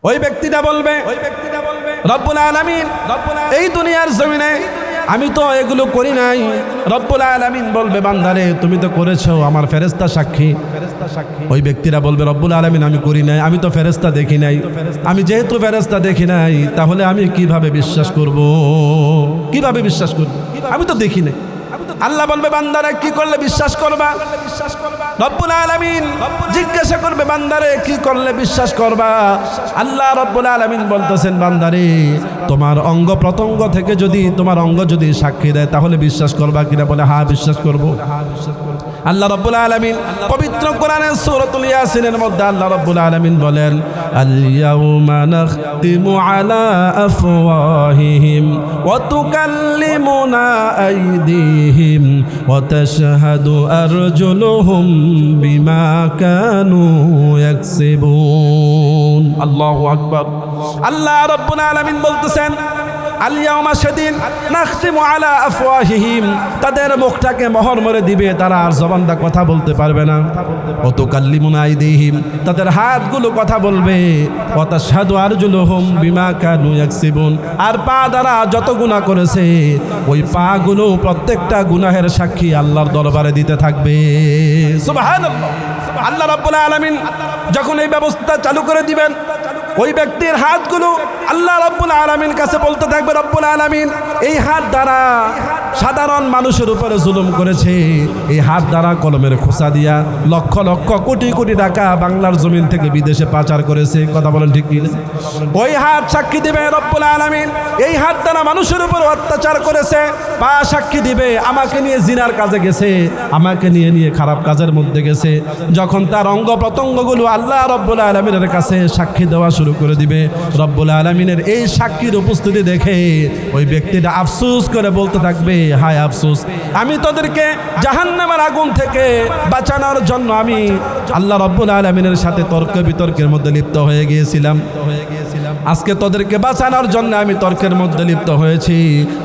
ওই ব্যক্তিটা বলবে রব্বুল আলামিন এই দুনিয়ার জমিনে আমি তো এগুলো করি নাই। রব্বুল আলামিন বলবে বান্দারে তুমি তো করেছো, আমার ফেরেশতা সাক্ষী। ওই ব্যক্তিরা বলবে রব্বুল আলামিন আমি করি নাই, আমি তো ফেরেশতা দেখি নাই। আমি যেহেতু ফেরেশতা দেখি নাই তাহলে আমি কিভাবে বিশ্বাস করব? কিভাবে বিশ্বাস করব? আমি তো দেখি নাই। আল্লাহ বলবে বান্দারে কি করলে বিশ্বাস করবা? রব্বুল আলামিন জিজ্ঞাসা করবে বান্দারে কি করলে বিশ্বাস করবা? আল্লাহ রব্বুল আলামিন বলতেছেন বান্দারে তোমার অঙ্গ প্রত্যঙ্গ থেকে যদি তোমার অঙ্গ যদি সাক্ষী দেয় তাহলে বিশ্বাস করবা কিনা? বলে হ্যাঁ বিশ্বাস করব। আল্লাহ রব্বুল আলামিন পবিত্র কোরআনের সূরাতুল ইয়াসিনের মধ্যে আল্লাহ রব্বুল আলামিন বলেন আল ইয়াউমা নাখতিমু আলা আফওয়াহিহিম ওয়া তুকাল্লিমুনা আইদিহিম ওয়া তাশহাদু আরজুলুহুম বিমা কানু ইয়াকসিবুন। আল্লাহু আকবার। আল্লাহ রব্বুল আলামিন বলতেছেন আল ইয়াউমা সেদিন নাখতিমু আলা আফওয়াহিহিম তাদের মুখটাকে মোহর মেরে দিবে, তারা আর জবানটা কথা বলতে পারবে না। ওয়া তুকাল্লিমুনা আইদিহিম তাদের হাতগুলো কথা বলবে। ওয়া তাশহাদু আরজুলুহুম বিমা কানু ইয়াকসিবুন আর পা দ্বারা যত গুনাহ করেছে ওই পাগুলো প্রত্যেকটা গুনাহের সাক্ষী আল্লাহর দরবারে দিতে থাকবে। সুবহানাল্লাহ। আল্লাহ রাব্বুল আলামিন যখন এই ব্যবস্থা চালু করে দিবেন ওই ব্যক্তির হাতগুলো আল্লাহ রব্বুল আলামিন কাছে বলতে থাকবে রব্বুল আলামিন এই হাত দ্বারা সাধারণ মানুষের উপরে জুলুম করেছে, এই হাত দ্বারা কলমের খোসা দিয়া লক্ষ লক্ষ কোটি কোটি টাকা বাংলার জমিন থেকে বিদেশে পাচার করেছে। কথা বলেন ঠিক কি? ওই হাত সাক্ষী দিবে রব্বুল আলামিন এই হাত দ্বারা মানুষের উপর অত্যাচার করেছে। পা সাক্ষী দিবে আমাকে নিয়ে জিনার কাজে গেছে, আমাকে নিয়ে খারাপ কাজের মধ্যে গেছে। যখন তার অঙ্গ প্রত্যঙ্গগুলো আল্লাহ রব্বুল আলামিনের কাছে সাক্ষী দেওয়া শুরু করে দিবে, রব্বুল আলামিনের এই সাক্ষীর উপস্থিতি দেখে ওই ব্যক্তিটা আফসোস করে বলতে থাকবে হায় আফসোস, আমি তোদেরকে জাহান্নামের আগুন থেকে বাঁচানোর জন্য আমি আল্লাহ রব্বুল আলামিনের সাথে তর্ক বিতর্কের মধ্যে লিপ্ত হয়ে গিয়েছিলাম। আজকে তোদেরকে বাঁচানোর জন্য আমি তর্কের মধ্যে লিপ্ত হয়েছি,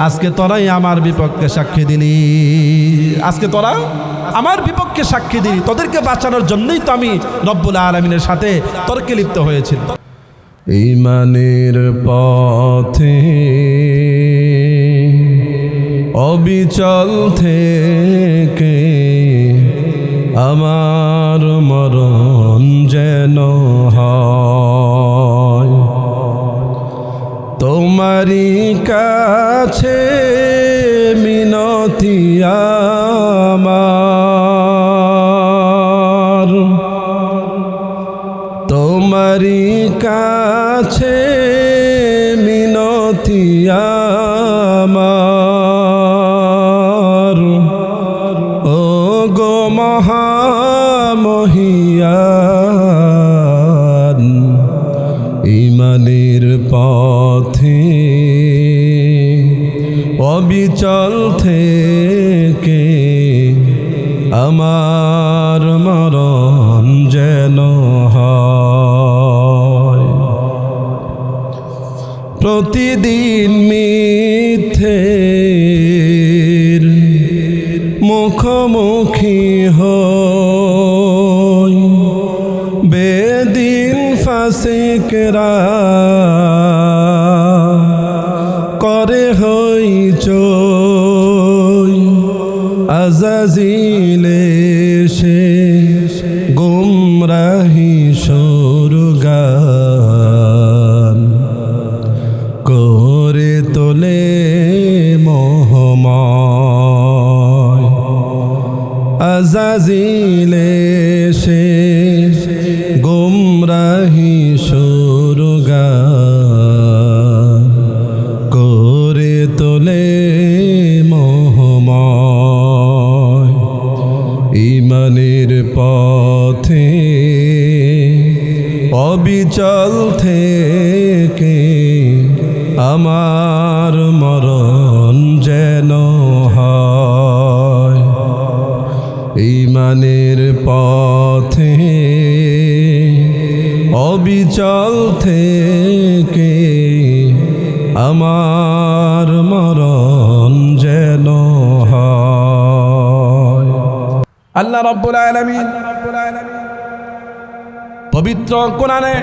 আজকে তোরাই আমার বিপক্ষে সাক্ষী দিলি, আজকে তোরা আমার বিপক্ষে সাক্ষী দিলি, তোদেরকে বাঁচানোর জন্যই তো আমি রব্বুল আলামিনের সাথে তর্কে লিপ্ত হয়েছি। ঈমানের পথে অবিচল থেকে আমার মরণ যেন হয় তোমারই কাছে মিনতি আমার, তোমারই কাছে মিনতি আমার, ও গো মহামহিয়ান ঈমানের পথে অবিচল থেকে আমার মরণ যেন হয়। প্রতিদিন মিথ্যের মুখোমুখি হই, বেদিন ফাসিকরা করে হইচই, আজাজিলে সে গুমরাহি সুরগান করে তোলে মোহময়, আজাজিলে সে গুমরাহি সুরগান করে তোলে মোহময়। ঈমানের পথে অবিচল থেকে আমার মরণ যেন হয়। ঈমানের পথে অবিচল থেকে আমার মরণ যেন হয়। আল্লাহ রাব্বুল আলামিন পবিত্র কোরআনে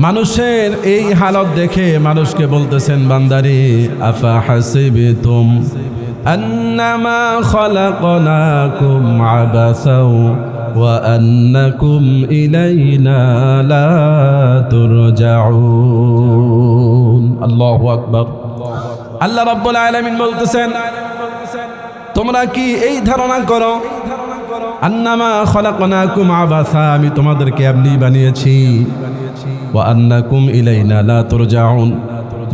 মানুষের এই হালত দেখে মানুষকে বলতেছেন, বান্দারে আফা হাসিবতুম আন্নামা খালাকনাকুম আবাসাও ওয়া আন্নাকুম ইলাইনা লা তুরজাউন। আল্লাহু আকবার। আল্লাহ রাব্বুল আলামিন বলতেছেন, তোমরা কি এই ধারণা করো আন্নামা খালাকনাকুম আবাসা, আমি তোমাদেরকে এমনি বানিয়েছি, ওয়া আন্নাকুম ইলাইনা লা তুরজাউন,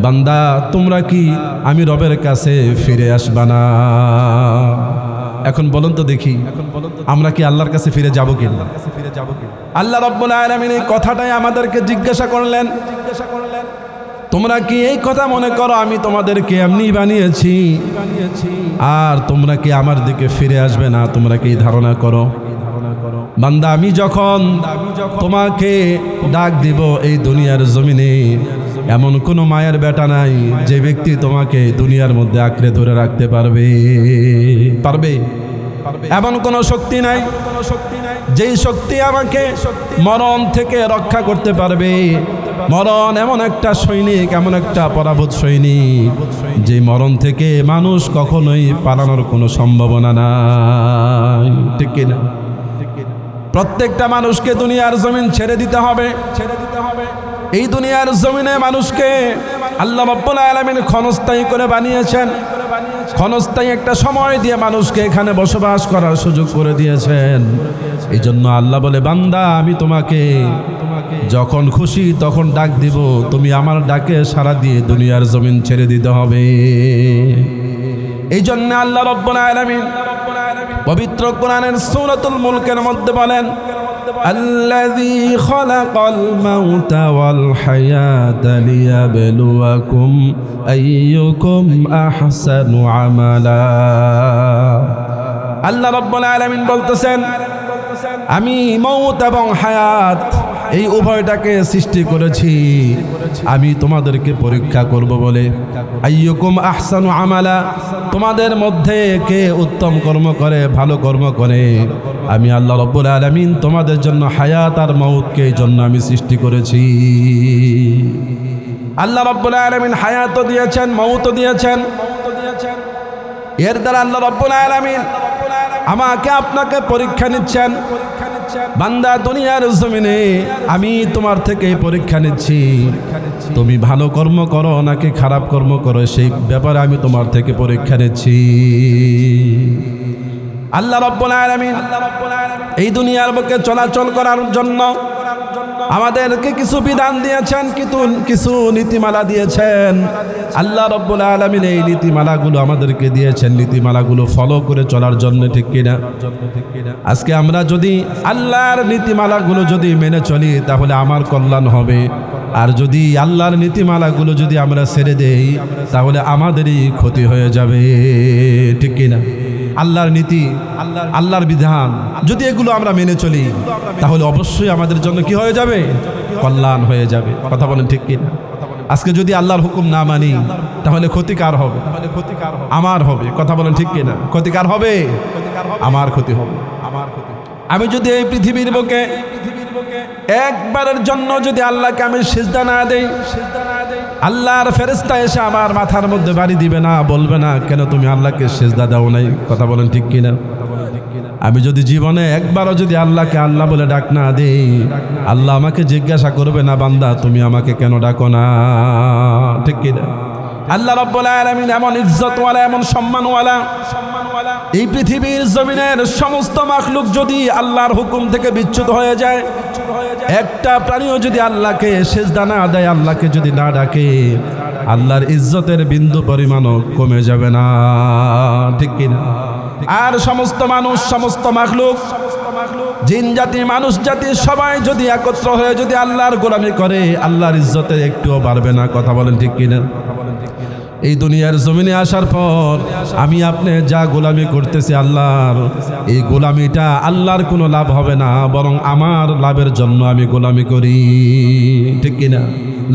বান্দা তোমরা কি আমি রবের কাছে ফিরে আসবা না? এখন বলুন তো দেখি, আমরা কি আল্লাহর কাছে ফিরে যাব কিনা? আল্লাহ রাব্বুল আলামিন এই কথাটাই আমাদেরকে জিজ্ঞাসা করলেন, তোমরা কি এই কথা মনে করো আমি তোমাদেরকে এমনি বানিয়েছি আর তোমরা কি আমার দিকে ফিরে আসবে না? তোমরা কি ধারণা করো? বান্দা আমি যখন তোমাকে ডাক দিব এই দুনিয়ার জমিনে, এমন কোনো মায়ের বেটা নাই যে ব্যক্তি তোমাকে দুনিয়ার মধ্যে আঁকড়ে ধরে রাখতে পারবে? এমন কোনো শক্তি নাই যেই শক্তি আমাকে মরণ থেকে রক্ষা করতে পারবে। মরণ এমন একটা সৈনিক, এমন একটা পরাভূত সৈনিক, যে মরণ থেকে মানুষ কখনোই পালানোর কোনো সম্ভাবনা নাই, ঠিক কিনা? প্রত্যেকটা মানুষকে দুনিয়ার জমিন ছেড়ে দিতে হবে। এই দুনিয়ার জমিনে মানুষকে আল্লাহ রাব্বুল আলামিন ক্ষণস্থায়ী করে বানিয়েছেন। ক্ষণস্থায়ী একটা সময় দিয়ে মানুষকে এখানে বসবাস করার সুযোগ করে দিয়েছেন। এই জন্য আল্লাহ বলে, বান্দা আমি তোমাকে যখন খুশি তখন ডাক দিব, তুমি আমার ডাকে সাড়া দিয়ে দুনিয়ার জমিন ছেড়ে দিতে হবে। এই জন্য আল্লাহ রাব্বুল আলামিন পবিত্র কোরআনের সূরাতুল মুলকের মধ্যে বলেন, আল্লাযী খালাকাল মাউতা ওয়াল হায়াতা লিয়াবলুয়াকুম আইয়ুকুম আহসানু আমালা। আল্লাহ রাব্বুল আলামিন বলতেছেন, আমি মউত এবং হায়াত এই উভয়টাকে সৃষ্টি করেছি আমি তোমাদেরকে পরীক্ষা করব বলে। আইয়ুকুম আহসানু আমালা, তোমাদের মধ্যে কে উত্তম কর্ম করে, ভালো কর্ম করে। আমি আল্লাহ রাব্বুল আলামিন তোমাদের জন্য হায়াত আর মউতকে এই জন্য আমি সৃষ্টি করেছি। আল্লাহ রাব্বুল আলামিন হায়াতও দিয়েছেন, মউতও দিয়েছেন। এর দ্বারা আল্লাহ রাব্বুল আলামিন আমাকে আপনাকে পরীক্ষা নিচ্ছেন। বান্দা দুনিয়ার জমিনে আমি তোমার থেকে পরীক্ষা নিচ্ছি, তুমি ভালো কর্ম করো নাকি খারাপ কর্ম করো, সেই ব্যাপারে আমি তোমার থেকে পরীক্ষা নিচ্ছি। আল্লাহ রাব্বুল আলামিন এই দুনিয়ার বুকে চলাচল করার জন্য আমাদেরকে কিছু বিধান দিয়েছেন, কিছু নীতিমালা দিয়েছেন। আল্লাহ রাব্বুল আলামিন এই নীতিমালাগুলো আমাদেরকে দিয়েছেন, নীতিমালাগুলো ফলো করে চলার জন্য, ঠিক কিনা? আজকে আমরা যদি আল্লাহর নীতিমালাগুলো যদি মেনে চলি তাহলে আমার কল্যাণ হবে, আর যদি আল্লাহর নীতিমালাগুলো যদি আমরা ছেড়ে দেই তাহলে আমাদেরই ক্ষতি হয়ে যাবে, ঠিক কিনা? আল্লাহর নীতি, আল্লাহর বিধান যদি এগুলো আমরা মেনে চলি তাহলে অবশ্যই আমাদের জন্য কি হয়ে যাবে? কল্যাণ হয়ে যাবে। কথা বলেন ঠিক কিনা? আজকে যদি আল্লাহর হুকুম না মানি তাহলে ক্ষতি কার হবে? আমার হবে। কথা বলেন ঠিক কিনা? ক্ষতি কার হবে? আমার ক্ষতি হবে। আমি যদি এই পৃথিবীর বুকে একবারের জন্য যদি আল্লাহকে আমি সিজদা না দেই, আল্লাহর ফেরেশতা এসে আমার মাথার মধ্যে বাড়ি দিবে না, বলবে না কেন তুমি আল্লাহকে সিজদা দাও নাই। কথা বলেন ঠিক কিনা? আমি যদি জীবনে একবারও যদি আল্লাহকে আল্লাহ বলে ডাক না দেই, আল্লাহ আমাকে জিজ্ঞাসা করবে না, বান্দা তুমি আমাকে কেন ডাকো না, ঠিক কিনা? আল্লাহ রাব্বুল আলামিন এমন ইজ্জতওয়ালা, এমন সম্মানওয়ালা, এই পৃথিবীর জমিনের সমস্ত মাখলুক যদি আল্লাহর হুকুম থেকে বিচ্যুত হয়ে যায়, একটা প্রাণীও যদি আল্লাহকে সিজদা না দেয়, আল্লাহকে যদি না ডাকে, আল্লাহর ইজ্জতের বিন্দু পরিমাণও কমে যাবে না, ঠিক কিনা? আর সমস্ত মানুষ, সমস্ত মাখলুক, জিন জাতি, মানুষ জাতি সবাই যদি একত্র হয়ে যদি আল্লাহর গোলামি করে, আল্লাহর ইজ্জতে একটুও বাড়বে না। কথা বলেন ঠিক কিনা? এই দুনিয়ার জমিনে আসার পর আমি আপনি যা গোলামি করতেছি আল্লাহর, এই গোলামিটা আল্লাহর কোনো লাভ হবে না, বরং আমার লাভের জন্য আমি গোলামি করি, ঠিক কিনা?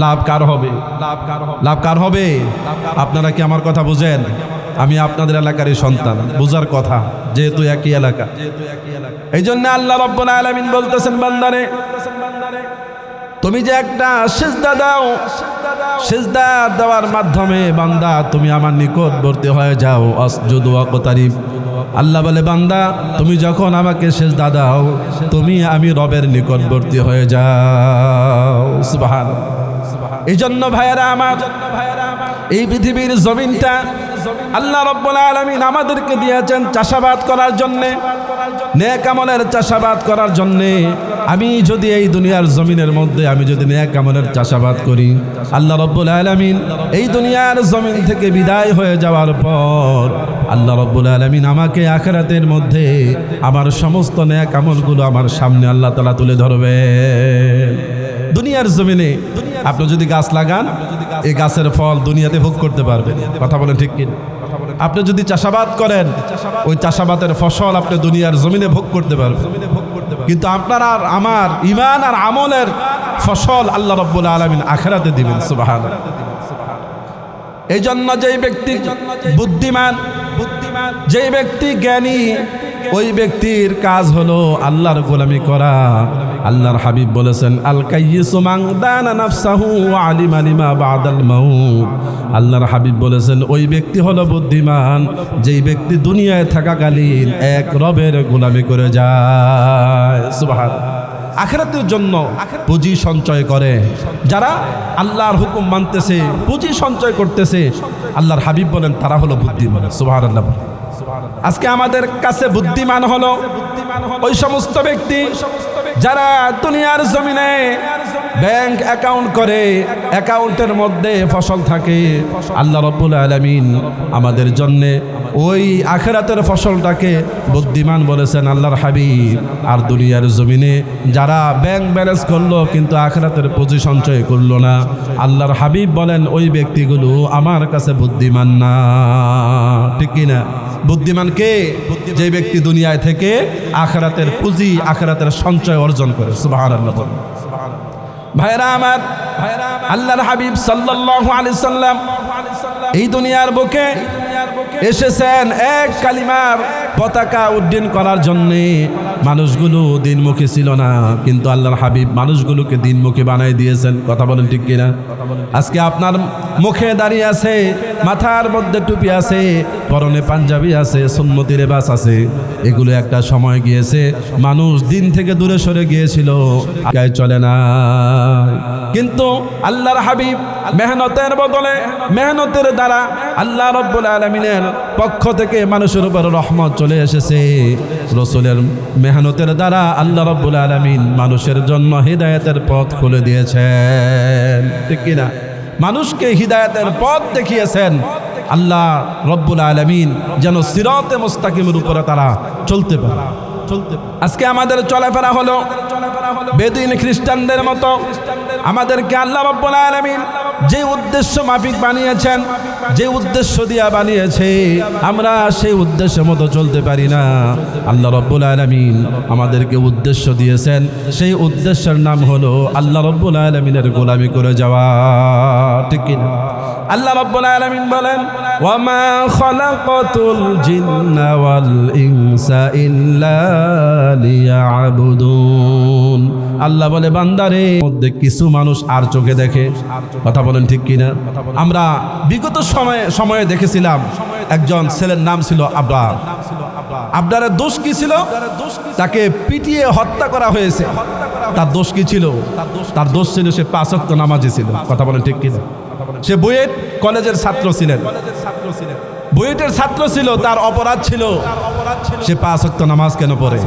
লাভ কার হবে? লাভ কার হবে? আপনারা কি আমার কথা বুঝেন? আমি আপনাদের এলাকারই সন্তান, বুঝার কথা, যেহেতু একই এলাকা। এই জন্য আল্লাহ রাব্বুল আলামিন বলতেছেন, বান্দারে তুমি যে একটা সিজদা দাও, সিজদা দেওয়ার মাধ্যমে বান্দা তুমি আমার নিকটবর্তী হয়ে যাও। আসজুদু ওয়াকতারিব। আল্লাহ বলে বান্দা তুমি যখন আমাকে সিজদা দাও তুমি আমি রবের নিকটবর্তী হয়ে যাও। সুবহানাল্লাহ। এই জন্য ভাইয়েরা আমার, এই পৃথিবীর জমিনটা আল্লাহ রাব্বুল আলামিন আমাদেরকে দিয়েছেন চাষাবাদ করার জন্যে, নেক আমলের চাষাবাদ করার জন্যে। আমি যদি এই দুনিয়ার জমিনের মধ্যে আমি যদি নেক আমলের চাষাবাদ করি, আল্লাহ রাব্বুল আলামিন এই দুনিয়ার জমিন থেকে বিদায় হয়ে যাওয়ার পর আল্লাহ রাব্বুল আলামিন আমাকে আখিরাতের মধ্যে আমার সমস্ত নেক আমলগুলো আমার সামনে আল্লাহ তাআলা তুলে ধরবে। দুনিয়ার জমিনে আপনি যদি গাছ লাগান, এই গাছের ফল দুনিয়াতে ভোগ করতে পারবেন। কথা বলেন ঠিক কিনা? আপনি যদি চাষাবাদ করেন, ওই চাষাবাদের ফসল আপনি দুনিয়ার জমিনে ভোগ করতে পারবেন। কিন্তু আপনার আর আমার ঈমান আর আমলের ফসল আল্লাহ রাব্বুল আলামিন আখিরাতে দিবেন। সুবহানাল্লাহ। এই জন্য যেই ব্যক্তি বুদ্ধিমান, যেই ব্যক্তি জ্ঞানী, ওই ব্যক্তির কাজ হলো আল্লাহর গোলামি করা। আল্লাহর হাবিব বলেছেন আল কাইয়িসু মান দানা নাফসাহু ওয়া আলিমা লিমা বাদাল মাউত। আল্লাহর হাবিব বলেছেন ওই ব্যক্তি হলো বুদ্ধিমান যেই ব্যক্তি দুনিয়ায় থাকাকালীন এক রবের গোলামি করে যায়। সুবহানাল্লাহ। আখিরাতের জন্য পুঁজি সঞ্চয় করে। যারা আল্লাহর হুকুম মানতেছে, পুঁজি সঞ্চয় করতেছে, আল্লাহর হাবিব বলেন তারা হলো বুদ্ধিমান। সুবহানাল্লাহ। আজকে আমাদের কাছে বুদ্ধিমান হলো ওই সমস্ত ব্যক্তি যারা দুনিয়ার জমিনে ব্যাংক অ্যাকাউন্ট করে, অ্যাকাউন্টের মধ্যে ফসল থাকে। আল্লাহ রাব্বুল আলামিন আমাদের জন্য ওই আখিরাতের ফসলটাকে বুদ্ধিমান বলেছেন আল্লাহর হাবিব। আর দুনিয়ার জমিনে যারা ব্যাংক ব্যালেন্স করলো কিন্তু আখিরাতের পুঁজি সঞ্চয় করলো না, আল্লাহর হাবিব বলেন ওই ব্যক্তিগুলো আমার কাছে বুদ্ধিমান না। ঠিক কিনা? বুদ্ধিমান কে? যে ব্যক্তি দুনিয়ায় থেকে আখিরাতের পুঁজি, আখিরাতের সঞ্চয় অর্জন করে। সুবহানাল্লাহ। ভাইরা আমার, আল্লাহর হাবিব সাল্লাল্লাহু আলাইহি সাল্লাম এই দুনিয়ার বুকে এসেছেন এক কালিমার পতাকা উড্ডীন করার জন্যে। মানুষগুলো দিনমুখী ছিল না, কিন্তু আল্লাহর হাবিব মানুষগুলোকে দিনমুখী বানাই দিয়েছেন। কথা বলেন ঠিক কিনা? আজকে আপনার মুখে দাঁড়িয়ে আছে, মাথার মধ্যে টুপি আছে, পরনে পাঞ্জাবি আছে, সুন্নতি লেবাস আছে। এগুলো একটা সময় গিয়েছে মানুষ দিন থেকে দূরে সরে গিয়েছিল, গায়ে চলে না। কিন্তু আল্লাহর হাবিব মেহনতের বদলে, মেহনতের দ্বারা আল্লাহ রাব্বুল আলামিনের পক্ষ থেকে মানুষের উপর রহমত চলে এসেছে। রাসূলের মেহনতের দ্বারা আল্লাহ রাব্বুল আলামিন মানুষের জন্য হিদায়াতের পথ খুলে দিয়েছেন। ঠিক কিনা? মানুষকে হিদায়াতের পথ দেখিয়েছেন আল্লাহ রাব্বুল আলামিন, যেন সিরাতে মুস্তাকিমের উপরে তারা চলতে পারে। আজকে আমাদের চলাফেরা হলো বেদুইন খ্রিস্টানদের মতো। আমাদেরকে আল্লাহ রাব্বুল আলামিন যে উদ্দেশ্য মাফিক বানিয়েছেন, যে উদ্দেশ্য দিয়া বানিয়েছে, আমরা সেই উদ্দেশ্যের মতো চলতে পারি না। আল্লাহ রাব্বুল আলামিন আমাদেরকে উদ্দেশ্য দিয়েছেন, সেই উদ্দেশ্যের নাম হলো আল্লাহ রাব্বুল আলামিনের গোলামি করে যাওয়া। ঠিক কিনা? আল্লাহ রাব্বুল আলামিন বলেন ওয়ামা খালাকাতুল জিন্না ওয়াল ইনসা ইল্লা লিয়াবুদুন। আল্লাহ বলে বান্দারে মধ্যে কিছু মানুষ আর চোখে দেখে। কথা বলেন ঠিক কিনা? আমরা বিগত সময়ে দেখেছিলাম একজন ছেলের নাম ছিল আবরার। আবরারের দোষ কি ছিল? তাকে পিটিয়ে হত্যা করা হয়েছে। তার দোষ কি ছিল? তার দোষ ছিল সে 5 ওয়াক্ত নামাজি ছিল। কথা বলেন ঠিক কিনা? সে বুয়েট কলেজের ছাত্র ছিলেন, বুয়েটের ছাত্র ছিল। তার অপরাধ ছিল সে 5 ওয়াক্ত নামাজ কেন পড়ে,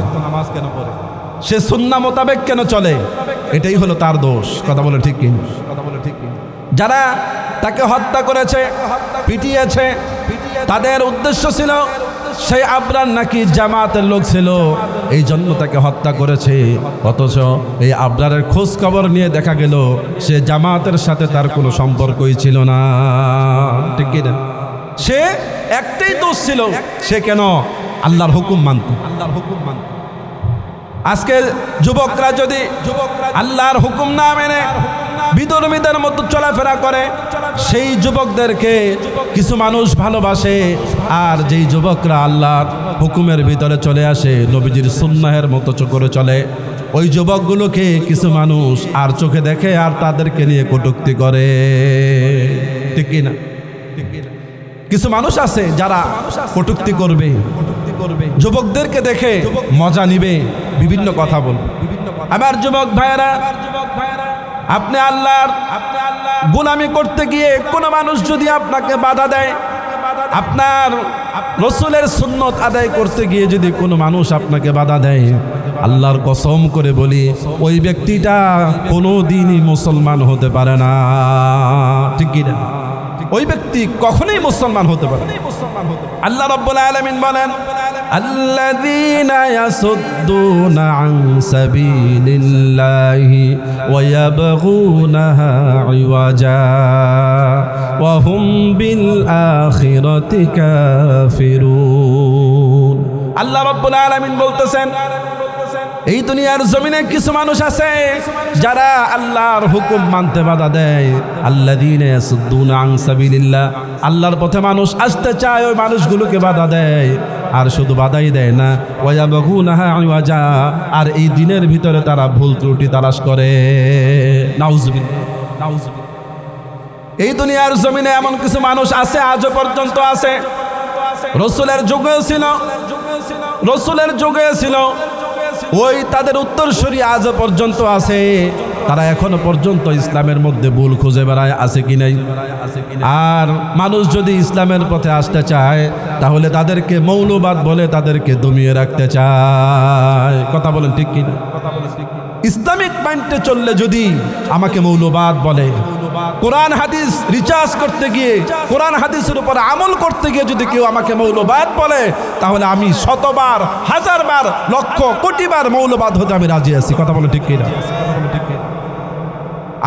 সে সুন্নাহ মোতাবেক কেন চলে, এটাই হলো তার দোষ। কথা বলে ঠিক কিনা? যারা তাকে হত্যা করেছে, পিটিয়েছে, তাদের উদ্দেশ্য ছিল সেই আবরার নাকি জামাতের লোক ছিল, এই জন্য তাকে হত্যা করেছে। অথচ এই আবরারের খোঁজ খবর নিয়ে দেখা গেল সে জামাতের সাথে তার কোনো সম্পর্কই ছিল না। ঠিক কিনা? সে একটাই দোষ ছিল, সে কেন আল্লাহর হুকুম মানত। আজকে যুবকরা যদি আল্লাহর হুকুম না মেনে বিধর্মীদের মতো চলাফেরা করে, সেই যুবকদেরকে কিছু মানুষ ভালোবাসে। আর যেই যুবকরা আল্লাহর হুকুমের ভিতরে চলে আসে, নবীজির সুন্নাহের মতো করে চলে, ওই যুবকগুলোকে কিছু মানুষ আর চোখে দেখে আর তাদেরকে নিয়ে কটূক্তি করে, ঠিক কি না? কিছু মানুষ আছে যারা কটূক্তি করবে, যুবকদেরকে দেখে মজা নিবে, বিভিন্ন কথা বলবে। আমার যুবক ভাইয়েরা, আপনি আল্লাহর গোলামি করতে গিয়ে কোনো মানুষ যদি আপনাকে বাধা দেয়, আপনার রসুলের সুন্নত আদায় করতে গিয়ে যদি কোনো মানুষ আপনাকে বাধা দেয়, আল্লাহর কসম করে বলি ওই ব্যক্তিটা কোনো দিনই মুসলমান হতে পারে না, ঠিক কি না? ওই ব্যক্তি কখনোই মুসলমান হতে পারে না। আল্লাহ রাব্বুল আলামিন বলেন, আল্লাযীনা ইয়াসুদ্দুনা আন সাবিলিল্লাহি ওয়া ইয়াবগুনাহা ইওয়াজা ওয়া হুম বিল আখিরাতি কাফিরুন। আল্লাহ রাব্বুল আলামিন বলতেছেন, এই দুনিয়ার জমিনে কিছু মানুষ আছে যারা আল্লাহর হুকুম মানতে বাধা দেয়। আল্লাযীনা ইয়াসুদ্দুনা আন সাবিলিল্লাহ, আল্লাহর পথে মানুষ আসতে চায়, ওই মানুষগুলোকে বাধা দেয়। আর শুধু বাধাই দেয় না, ওয়া ইয়াবগুনাহা ইওয়াজা, আর এই দিনের ভিতরে তারা ভুল ত্রুটি তালাশ করে। নাউজুবিল্লাহ, নাউজুবিল্লাহ। এই দুনিয়ার জমিনে এমন কিছু মানুষ আছে, আজও পর্যন্ত আছে, রসুলের যুগেও ছিল, রসুলের যুগে ছিল, ওই তাদের উত্তরসূরি আজও পর্যন্ত আছে। তারা এখনো পর্যন্ত ইসলামের মধ্যে ভুল খুঁজে বেড়ায়, আছে কি নাই? আর মানুষ যদি ইসলামের পথে আসতে চায় তাহলে তাদেরকে মৌলবাদ বলে তাদেরকে দমিয়ে রাখতে চায়। কথা বলেন ঠিক কি না? ইসলামিক মাইন্ডে চললে যদি আমাকে মৌলবাদ বলে, কোরআন হাদিস রিচার্জ করতে গিয়ে, কোরআন হাদিসের উপর আমল করতে গিয়ে যদি কেউ আমাকে মৌলবাদ বলে, তাহলে আমি শতবার, হাজারবার, লক্ষ কোটিবার মৌলবাদ হতে আমি রাজি আছি। কথা বলে ঠিক কিনা?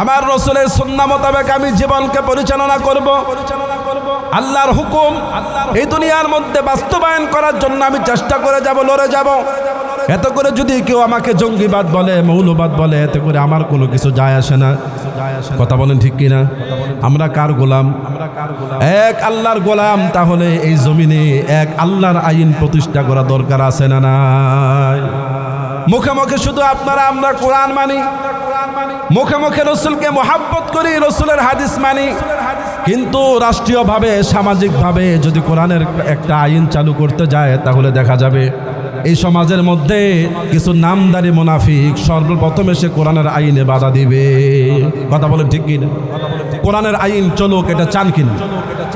আমার রসুলের সুন্নাহ মোতাবেক আমি জীবনকে পরিচালনা করব। আল্লাহর হুকুম এই দুনিয়ার মধ্যে বাস্তবায়ন করার জন্য আমি চেষ্টা করে যাব, লড়ে যাব। এত করে যদি কেউ আমাকে জঙ্গিবাদ বলে, মৌলবাদ বলে, এতে করে আমার কোনো কিছু যায় আসে না। কথা বলেন ঠিক কিনা? আমরা কার গোলাম? এক আল্লাহর গোলাম। তাহলে এই জমিনে এক আল্লাহর আইন প্রতিষ্ঠা করা দরকার আছে না নাই? মুখে মুখে শুধু আপনারা আমরা কোরআন মানি, মুখে মুখে রসুলকে মোহাব্বত করি, রসুলের হাদিস মানি, কিন্তু রাষ্ট্রীয়ভাবে, সামাজিকভাবে যদি কোরআনের একটা আইন চালু করতে যায়, তাহলে দেখা যাবে এই সমাজের মধ্যে কিছু নামদারি মুনাফিক সর্বপ্রথম এসে কোরআনের আইনে বাধা দিবে। কথা বলেন ঠিক কিনা? কোরআনের আইন চলুক, এটা চান কিনা?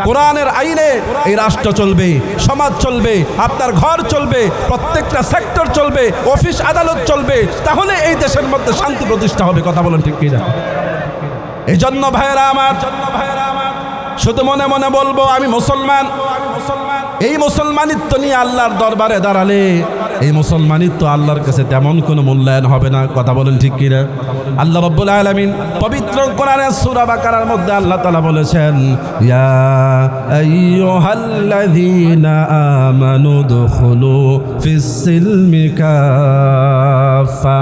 কোরআনের আইনে এই রাষ্ট্র চলবে, সমাজ চলবে, আপনার ঘর চলবে, প্রত্যেকটা সেক্টর চলবে, অফিস আদালত চলবে, তাহলে এই দেশের মধ্যে শান্তি প্রতিষ্ঠা হবে। কথা বলেন ঠিক কিনা? এই জন্য ভাইয়েরা আমার, শুধু মনে মনে বলবো আমি মুসলমান। এই মুসলমানিত্ব নিয়ে আল্লাহর দরবারে দাঁড়ালে এই মুসলমানিত্ব আল্লাহর কাছে তেমন কোনো মূল্যায়ন হবে না। কথা বলেন ঠিক কিনা? আল্লাহ রাব্বুল আলামিন পবিত্র কোরআনের সূরা বাকারার মধ্যে আল্লাহ তাআলা বলেছেন, ইয়া আইয়ুহাল্লাযীনা আমানু দুখুলু ফিস সিলমি কাফা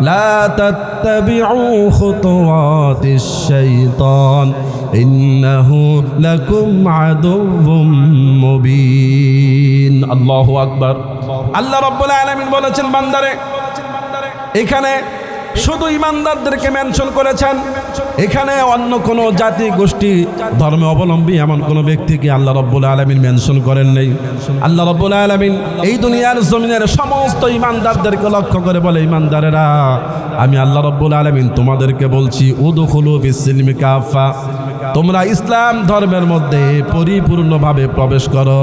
লা তাত্তাবিউ খুতুওয়াতিশ শাইতান ইন্নাহু লাকুম আদুউম মুবিন। আল্লাহু আকবার। আল্লাহ রাব্বুল আলামিন বলেছেন বান্দারে, এখানে শুধু ইমানদারদেরকে মেনশন করেছেন, এখানে অন্য কোনো জাতি, গোষ্ঠী, ধর্মে অবলম্বী এমন কোনো ব্যক্তিকে আল্লাহ রাব্বুল আলামিন মেনশন করেন নাই। আল্লাহ রাব্বুল আলামিন এই দুনিয়ার জমিনের সমস্ত ইমানদারদেরকে লক্ষ্য করে বলে, ইমানদারেরা আমি আল্লাহ রাব্বুল আলামিন তোমাদেরকে বলছি, উদখুলু ফিস-সিলমি কাফা, তোমরা ইসলাম ধর্মের মধ্যে পরিপূর্ণভাবে প্রবেশ করো।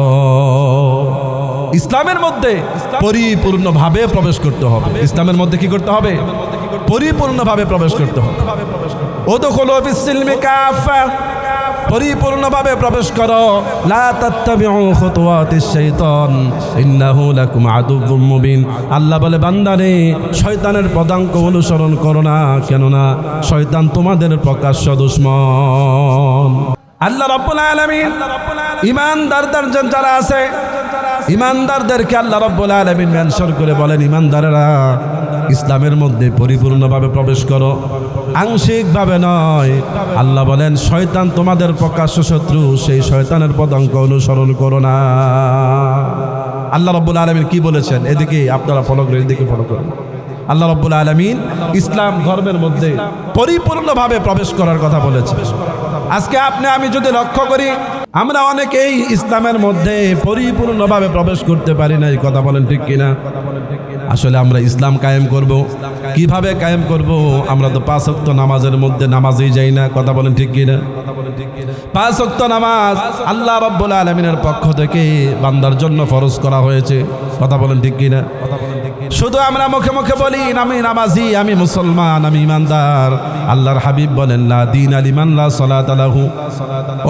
ইসলামের মধ্যে পরিপূর্ণভাবে প্রবেশ করতে হবে। ইসলামের মধ্যে কি করতে হবে? পরিপূর্ণভাবে প্রবেশ করতে হবে। উদখুলু ফিস-সিলমি কাফা, পরিপূর্ণভাবে প্রবেশ করো। লা তাত্তাবিউ খুতুওয়াতিশ শাইতান ইন্নাহু লাকুম আদুউম মুবিন। আল্লাহ বলে, বান্দারে শয়তানের পদাঙ্ক অনুসরণ করো না, কেননা শয়তান তোমাদের প্রকাশ্য দুশমন। আল্লাহ রাব্বুল আলামিন ইমানদারদের যারা আছে, ইমানদারদেরকে আল্লাহ রাব্বুল আলামিন মেনশন করে বলেন, ইমানদারেরা ইসলামের মধ্যে পরিপূর্ণভাবে প্রবেশ করো, আংশিকভাবে নয়। আল্লাহ বলেন, শয়তান তোমাদের প্রকাশ্য শত্রু, সেই শয়তানের পদাঙ্ক অনুসরণ করো না। আল্লাহ রাব্বুল আলামিন কি বলেছেন? এদিকে আপনারা ফলো করেন, এদিকে ফলো করেন। আল্লাহ রাব্বুল আলামিন ইসলাম ধর্মের মধ্যে পরিপূর্ণভাবে প্রবেশ করার কথা বলেছে। আজকে আপনি আমি যদি লক্ষ্য করি, আমরা অনেকেই ইসলামের মধ্যে পরিপূর্ণভাবে প্রবেশ করতে পারি না। এই কথা বলেন ঠিক কিনা? আসলে আমরা ইসলাম কায়েম করব কিভাবে কায়েম করব? আমরা তো 5 ওয়াক্ত নামাজের মধ্যে নামাজই যাই না। কথা বলেন ঠিক কিনা? 5 ওয়াক্ত নামাজ আল্লাহ রাব্বুল আলামিনের পক্ষ থেকে বান্দার জন্য ফরজ করা হয়েছে। কথা বলেন ঠিক কিনা? শুধু আমরা মুখে মুখে বলি আমি নামাজি, আমি মুসলমান, আমি ইমানদার। আল্লাহর হাবিব বলেন লা দীন লিমান লা সালাত লাহু।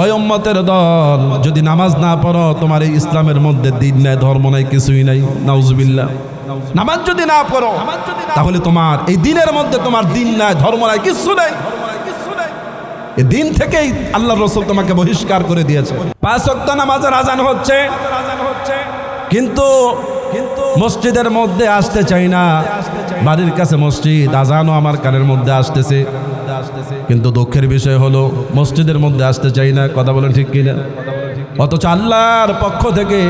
ওই উম্মতের দল, যদি নামাজ না পড়ো তোমার এই ইসলামের মধ্যে দিন নাই, ধর্ম নাই, কিছুই নাই। নাউজুবিল্লাহ। নামাজ যদি না পড়ো তাহলে তোমার এই দিনের মধ্যে তোমার দিন নাই, ধর্ম নাই, কিছু নাই। এই দিন থেকেই আল্লাহর রাসূল তোমাকে বহিষ্কার করে দিয়েছে। 5 ওয়াক্ত নামাজের আজান হচ্ছে, কিন্তু মসজিদের মধ্যে আসতে চাই না। বাড়ির কাছে মসজিদ, আজানও আমার কানের মধ্যে আসতেছে, কিন্তু দুঃখের বিষয় হলো মসজিদের মধ্যে আসতে চাই না। কথা বলেন ঠিক কিনা? অথচ আল্লাহর পক্ষ থেকে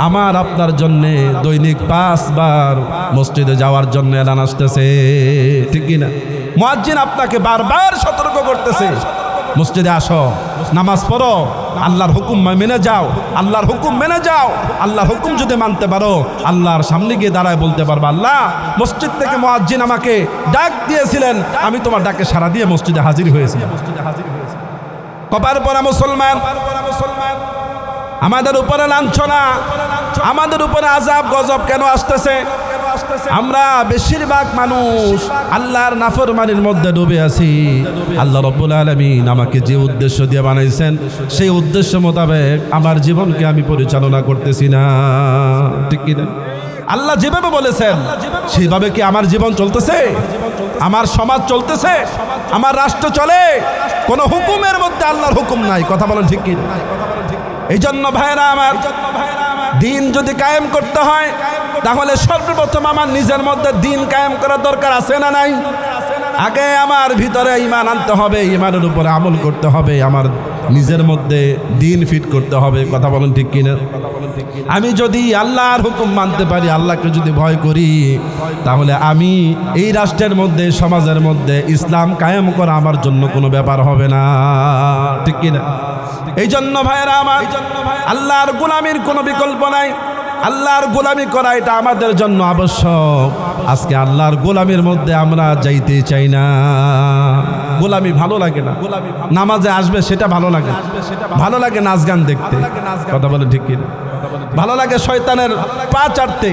আমার আপনার জন্য দৈনিক 5 বার মসজিদে যাওয়ার জন্য এলান আসতেছে, ঠিক কিনা? মুয়াজ্জিন আপনাকে বারবার সতর্ক করতেছে, মসজিদে আসো, নামাজ পড়ো, আল্লাহর হুকুম মেনে যাও, আল্লাহর হুকুম মেনে যাও। আল্লাহর হুকুম যদি মানতে পারো, আল্লাহর সামনে গিয়ে দাঁড়ায় বলতে পারবা, আল্লাহ মসজিদ থেকে মুয়াজ্জিন আমাকে ডাক দিয়েছিলেন, আমি তোমার ডাকে সাড়া দিয়ে মসজিদে হাজির হয়েছি। কপার পরা মুসলমান, আমাদের উপরে লাঞ্ছনা, আমাদের উপরে আযাব গজব কেন আসতেছে? আমরা বেশিরভাগ মানুষ আল্লাহর নাফরমানির মধ্যে ডুবে আছি। আল্লাহ রাব্বুল আলামিন আমাকে যে উদ্দেশ্য দিয়ে বানাইছেন, সেই উদ্দেশ্য মোতাবেক আমার জীবনকে আমি পরিচালনা করতেছি না, ঠিক কি না? আল্লাহ যেভাবে বলেছেন সেইভাবে কি আমার জীবন চলতেছে? আমার সমাজ চলতেছে? আমার রাষ্ট্র চলে? কোন হুকুমের মধ্যে আল্লাহর হুকুম নাই। কথা বলেন ঠিক কি? এই জন্য ভাইরা আমার, দিন যদি কায়েম করতে হয় তাহলে সর্বপ্রথম আমার নিজের মধ্যে দিন কায়েম করার দরকার আছে না নাই? আগে আমার ভিতরে ঈমান আনতে হবে, ঈমানের উপরে আমল করতে হবে, আমার নিজের মধ্যে দিন ফিট করতে হবে। কথা বলেন ঠিক কিনা? আমি যদি আল্লাহর হুকুম মানতে পারি, আল্লাহকে যদি ভয় করি, তাহলে আমি এই রাষ্ট্রের মধ্যে, সমাজের মধ্যে ইসলাম কায়েম করা আমার জন্য কোনো ব্যাপার হবে না, ঠিক কিনা? এই জন্য ভাইয়েরা আমার, আল্লাহর গোলামির কোনো বিকল্প নাই। আল্লাহর গোলামি করা এটা আমাদের জন্য আবশ্যক। আজকে আল্লাহর গোলামির মধ্যে আমরা যাইতে চাই না। গোলামি ভালো লাগে না, নামাজে আসবে সেটা ভালো লাগে, ভালো লাগে নাচ গান দেখতে। কথা বলে ঠিক কিনা? ভালো লাগে শয়তানের পা চাটতে,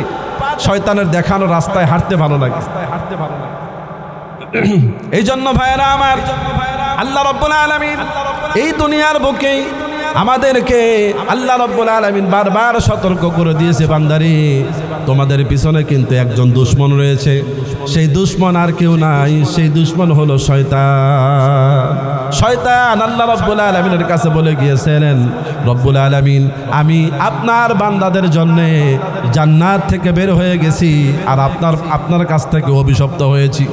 শয়তানের দেখানো রাস্তায় হাঁটতে ভালো লাগে। এই জন্য ভাইয়েরা আমার, আল্লাহ রাব্বুল আলামিন এই দুনিয়ার বুকে আমাদেরকে আল্লাহ রাব্বুল আলামিন বারবার সতর্ক করে দিয়েছে, বান্দারে তোমাদের পিছনে কিন্তু একজন দুশমন রয়েছে। সেই দুশমন আর কেউ নাই, সেই দুশমন হলো শয়তান। শয়তান আল্লাহ রাব্বুল আলামিনের কাছে বলে গিয়েছিলেন, রব্বুল আলামিন আমি আপনার বান্দাদের জন্য জান্নাত থেকে বের হয়ে গেছি, আর আপনার কাছ থেকে অভিশপ্ত হয়েছি।